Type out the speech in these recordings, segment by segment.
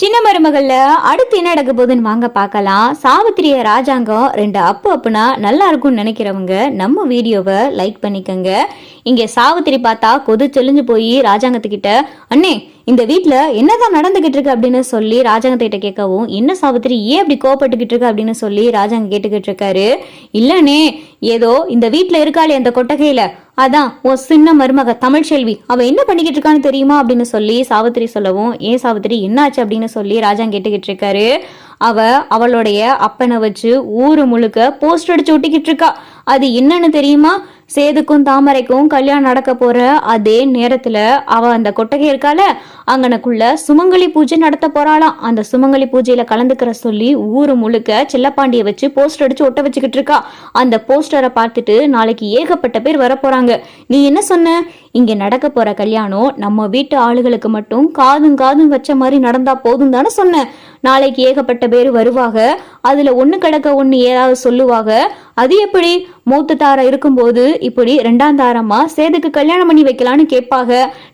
சின்ன மருமகள்ல அடுத்து என்ன நடக்க போகுதுன்னு வாங்க பார்க்கலாம். சாவித்திரிய ராஜாங்கம் 2 அப்புனா நல்லா இருக்கும்னு நினைக்கிறவங்க நம்ம வீடியோவை லைக் பண்ணிக்கங்க. இங்க சாவித்திரி பார்த்தா கொது தெளிஞ்சு போய் ராஜாங்கத்துக்கிட்ட, அண்ணே இந்த வீட்டுல என்னதான் நடந்துகிட்டு இருக்கு அப்படின்னு சொல்லி ராஜாங்கத்திட்ட கேட்கவும், என்ன சாவித்திரி ஏன் அப்படி கோவப்பட்டுக்கிட்டு இருக்கு அப்படின்னு சொல்லி ராஜாங்க கேட்டுக்கிட்டு இருக்காரு. இல்லனே, ஏதோ இந்த வீட்டுல இருக்காளே அந்த கொட்டகையில, அதான் உன் சின்ன மருமக தமிழ்செல்வி, அவ என்ன பண்ணிக்கிட்டு இருக்கான்னு தெரியுமா அப்படின்னு சொல்லி சாவித்திரி சொல்லவும், ஏன் சாவித்திரி என்னாச்சு அப்படின்னு சொல்லி ராஜாங்க கேட்டுக்கிட்டு இருக்காரு. அவளுடைய அப்பனை வச்சு ஊரு முழுக்க போஸ்டர் அடிச்சு ஒட்டிக்கிட்டு இருக்கா. அது என்னன்னு தெரியுமா? சேதுக்கும் தாமரைக்கும் கல்யாணம் நடக்க போற அதே நேரத்துல அவ அந்த கொட்டகை இருக்கால, அங்கனக்குள்ள சுமங்கலி பூஜை நடத்த போறாளாம். அந்த சுமங்கலி பூஜையில கலந்துக்கிற சொல்லி ஊரு முழுக்க செல்லப்பாண்டிய வச்சு போஸ்டர் அடிச்சு ஒட்ட வச்சுக்கிட்டு இருக்கா. அந்த போஸ்டரை பார்த்துட்டு நாளைக்கு ஏகப்பட்ட பேர் வர போறாங்க. நீ என்ன சொன்ன? இங்க நடக்க போற கல்யாணம் நம்ம வீட்டு ஆளுகளுக்கு மட்டும் காதும் வச்ச மாதிரி நடந்தா போதும் தானே சொன்ன. நாளைக்கு ஏகப்பட்ட பேர் வருவாங்க, அதுல ஒண்ணு கிடக்க ஒண்ணு ஏதாவது சொல்லுவாங்க. அது எப்படி மூத்த தாரம் இருக்கும்போது இப்படி 2ஆம் தாரமா சேதுக்கு கல்யாணம் பண்ணி வைக்கலான்னு கேட்பாங்க.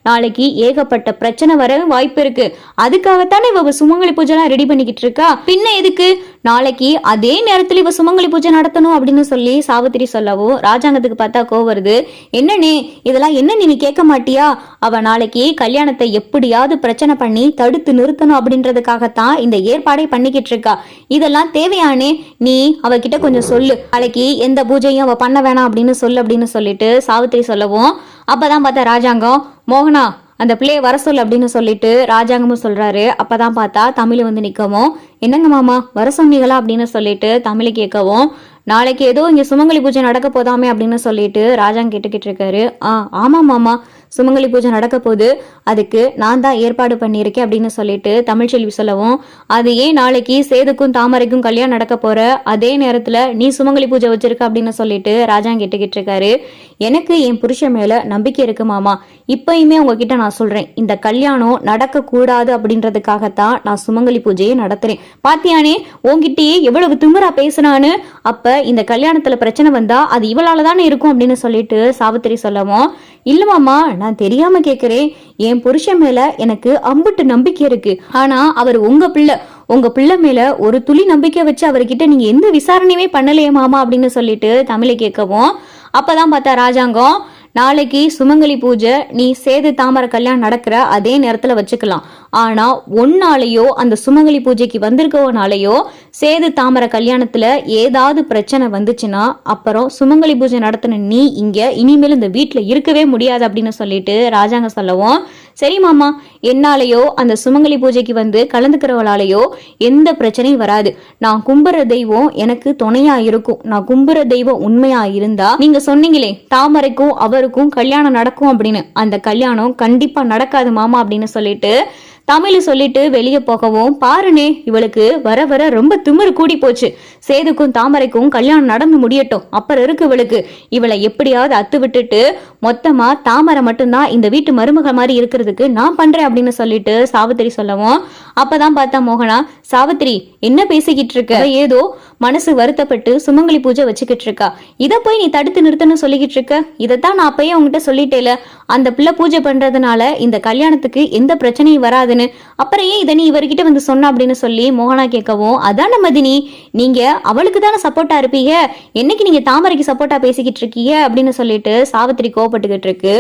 நாளைக்கு ஏகப்பட்ட பிரச்சனை வர வாய்ப்பு இருக்கு. அதுக்காகத்தானே இவ சுமங்கலி பூஜை எல்லாம் ரெடி பண்ணிக்கிட்டு இருக்கா. பின்ன எதுக்கு நாளைக்கு அதே நேரத்துல இவ சுமங்கலி பூஜை நடத்தணும் அப்படின்னு சொல்லி சாவித்திரி சொல்லவும், ராஜாங்கத்துக்கு பார்த்தா கோவம் வருது. என்னன்னே இதெல்லாம் என்ன நீ கேட்க மாட்டியா? அவ நாளைக்கு கல்யாணத்தை எப்படியாவது பிரச்சனை பண்ணி தடுத்து நிறுத்தணும் அப்படின்றதுக்காகத்தான் இந்த ஏற்பாடை பண்ணிக்கிட்டு இருக்கா. இதெல்லாம் தேவையானே? நீ அவகிட்ட கொஞ்சம் சொல்லு, நாளைக்கு எந்த பூஜையும் அவ பண்ண வேணாம் அப்படின்னு சொல்லு அப்படின்னு சொல்லிட்டு சாவித்திரி சொல்லவும், அப்பதான் பார்த்தா ராஜாங்கம், மோகனா அந்த பிள்ளைய வர சொல்லு அப்படின்னு சொல்லிட்டு ராஜாங்கமும் சொல்றாரு. அப்பதான் பார்த்தா தமிழ் வந்து நிக்கவும், என்னங்க மாமா வர சொன்னீங்களா அப்படின்னு சொல்லிட்டு தமிழ் கேட்கவும், நாளைக்கு ஏதோ இங்க சுமங்கலி பூஜை நடக்க போதாமே அப்படின்னு சொல்லிட்டு ராஜாங்க கேட்டுக்கிட்டு இருக்காரு. ஆமா மாமா, சுமங்கலி பூஜை நடக்க போகுது, அதுக்கு நான் தான் ஏற்பாடு பண்ணியிருக்கேன் அப்படின்னு சொல்லிட்டு தமிழ்ச்செல்வி சொல்லவும், அது ஏன் நாளைக்கு சேதுக்கும் தாமரைக்கும் கல்யாணம் நடக்க போற அதே நேரத்துல நீ சுமங்கலி பூஜை வச்சிருக்க அப்படின்னு சொல்லிட்டு ராஜாங்க கேட்டுக்கிட்டு இருக்காரு. எனக்கு என் புருஷன் மேல நம்பிக்கை இருக்கு மாமா. இப்பயுமே உங்ககிட்ட நான் சொல்றேன், இந்த கல்யாணம் நடக்க கூடாது அப்படின்றதுக்காகத்தான் நான் சுமங்கலி பூஜையை நடத்துறேன். பாத்தியானே உங்ககிட்டயே எவ்வளவு திமிரா பேசுனான்னு. அப்ப இந்த கல்யாணத்துல பிரச்சனை வந்தா அது இவளால தானே இருக்கும் அப்படின்னு சொல்லிட்டு சாவித்திரி சொல்லவும், இல்ல மாமா நான் தெரியாம கேக்குறேன், என் புருஷன் மேல எனக்கு அம்புட்டு நம்பிக்கை இருக்கு. ஆனா அவர் உங்க பிள்ளை மேல ஒரு துளி நம்பிக்கை வச்சு அவர்கிட்ட நீங்க எந்த விசாரணையுமே பண்ணலையே மாமா அப்படின்னு சொல்லிட்டு தமிழை கேட்கவும், அப்பதான் பார்த்தா ராஜாங்கம், நாளைக்கு சுமங்கலி பூஜை நீ சேது தாமரை கல்யாணம் நடக்கிற அதே நேரத்துல வச்சுக்கலாம். ஆனா ஒன்னாலேயோ அந்த சுமங்கலி பூஜைக்கு வந்திருக்கவனாலேயோ சேது தாமரை கல்யாணத்துல ஏதாவது பிரச்சனை வந்துச்சுன்னா அப்புறம் சுமங்கலி பூஜை நடத்தின நீ இங்க இனிமேல் இந்த வீட்டுல இருக்கவே முடியாது அப்படின்னு சொல்லிட்டு ராஜாங்க சொல்லவும், சரி மாமா, என்னாலேயோ அந்த சுமங்கலி பூஜைக்கு வந்து கலந்துக்கிறவளாலேயோ எந்த பிரச்சனையும் வராது. நான் கும்புற தெய்வம் எனக்கு துணையா இருக்கும். நான் கும்புற தெய்வம் உண்மையா இருந்தா, நீங்க சொன்னீங்களே தாமரைக்கும் அவருக்கும் கல்யாணம் நடக்கும் அப்படின்னு, அந்த கல்யாணம் கண்டிப்பா நடக்காது மாமா அப்படின்னு சொல்லிட்டு தமிழ் சொல்லிட்டு வெளியே போகவும், பாருனே இவளுக்கு வர வர ரொம்ப திமிரு கூடி போச்சு. சேதுக்கும் தாமரைக்கும் கல்யாணம் நடந்து முடியட்டும், அப்புறம் இருக்கு இவளுக்கு. இவளை எப்படியாவது அத்து விட்டுட்டு மொத்தமா தாமரை மட்டும்தான் இந்த வீட்டு மருமக மாதிரி இருக்கிறதுக்கு நான் பண்றேன் அப்படின்னு சொல்லிட்டு சாவித்திரி சொல்லவும், அப்பதான் பார்த்தா மோகனா, சாவித்திரி என்ன பேசிக்கிட்டு இருக்க? ஏதோ மனசு வருத்தப்பட்டு சுமங்கலி பூஜை வச்சுக்கிட்டு இருக்கா. இதை போய் நீ தடுத்து நிறுத்தன்னு சொல்லிக்கிட்டு இருக்க. இதைத்தான் நான் அப்பயே உங்ககிட்ட சொல்லிட்டேல, அந்த பிள்ளை பூஜை பண்றதுனால இந்த கல்யாணத்துக்கு எந்த பிரச்சனையும் வராதுன்னு. அப்புறம் ஏன் இதை நீ இவர்கிட்ட வந்து சொன்ன அப்படின்னு சொல்லி மோகனா கேட்கவும், அதான மதினி, நீங்க அவளுக்கு தானே சப்போர்ட்டா இருப்பீங்க, என்னைக்கு நீங்க தாமரைக்கு சப்போர்ட்டா பேசிக்கிட்டு இருக்கீங்க அப்படின்னு சொல்லிட்டு சாவித்திரி கோவப்பட்டுக்கிட்டு இருக்கு.